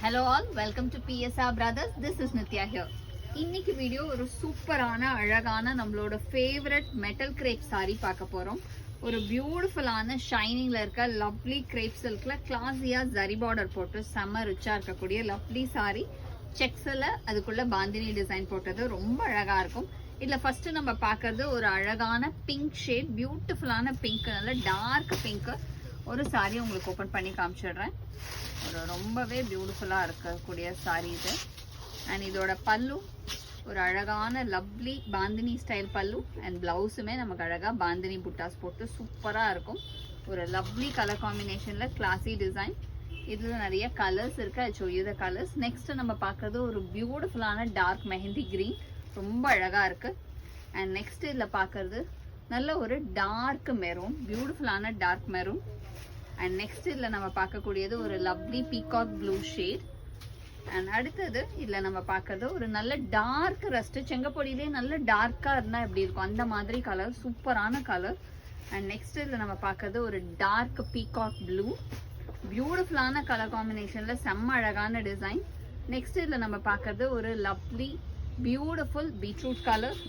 Hello all, welcome to PSR Brothers. This is Nitya here. இன்னைக்கு video ஒரு சூப்பரான அழகான நம்மளோட ஃபேவரட் மெட்டல் கிரேப் saree பார்க்க போறோம். ஒரு பியூட்டிஃபுல்லான ஷைனிங்ல இருக்க லவ்லி கிரேப் சில்க்ல கிளாஸியா ஜரி பார்டர் போட்டு செம்ம ரிச்சா இருக்கக்கூடிய லவ்லி saree. செக்ஸ்ல அதுக்குள்ள பாந்தினி டிசைன் போட்டது ரொம்ப அழகா இருக்கும். இதுல ஃபர்ஸ்ட் நம்ம பார்க்கிறது ஒரு அழகான பிங்க் ஷேட், பியூட்டிஃபுல்லான பிங்க், நல்ல டார்க் பிங்க். ஒரு சாரி உங்களுக்கு ஓப்பன் பண்ணி காமிச்சிடுறேன். ஒரு ரொம்பவே பியூட்டிஃபுல்லாக இருக்கக்கூடிய சாரி இது. அண்ட் இதோட பல்லு ஒரு அழகான லவ்லி பாந்தினி ஸ்டைல் பல்லு. அண்ட் பிளவுஸுமே நமக்கு அழகாக பாந்தினி புட்டாஸ் போட்டு சூப்பராக இருக்கும். ஒரு லவ்லி கலர் காம்பினேஷனில் கிளாஸி டிசைன். இதில் நிறைய கலர்ஸ் இருக்குது. அது சொல்லியத கலர்ஸ். நெக்ஸ்ட் நம்ம பார்க்குறது ஒரு பியூட்டிஃபுல்லான டார்க் மெஹந்தி க்ரீன், ரொம்ப அழகாக இருக்குது. அண்ட் நெக்ஸ்ட் இதில் பார்க்குறது நல்ல ஒரு டார்க் மெரூன், பியூட்டிஃபுல்லான டார்க் மெரூன். அண்ட் நெக்ஸ்ட் இதில் நம்ம பார்க்கக்கூடியது ஒரு lovely peacock blue shade. And அடுத்தது இதில் நம்ம பார்க்கறது ஒரு நல்ல டார்க் ரஸ்ட், செங்கப்பொடியிலே நல்ல டார்க்காக இருந்தால் எப்படி இருக்கும் அந்த மாதிரி கலர், சூப்பரான கலர். அண்ட் நெக்ஸ்ட் இதில் நம்ம பார்க்கறது ஒரு டார்க் பீகாக் ப்ளூ, பியூட்டிஃபுல்லான கலர் காம்பினேஷனில் செம்ம அழகான டிசைன். நெக்ஸ்ட் இதில் நம்ம பார்க்கறது ஒரு lovely beautiful beetroot colour.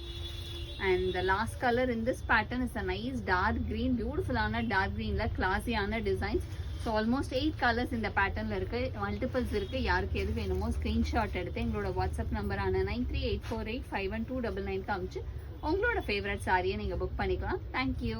And the last color in this pattern is a nice dark green, beautiful dark green la classy designs. So almost 8 colors in the pattern la irukku, multiples irukku. யாருக்கு எது வேணுமோ screenshot எடுத்து எங்களோட WhatsApp number ஆன 9384851299 காமிச்சு உங்களோட favourite சாரியை நீங்க புக் பண்ணிக்கலாம். Thank you.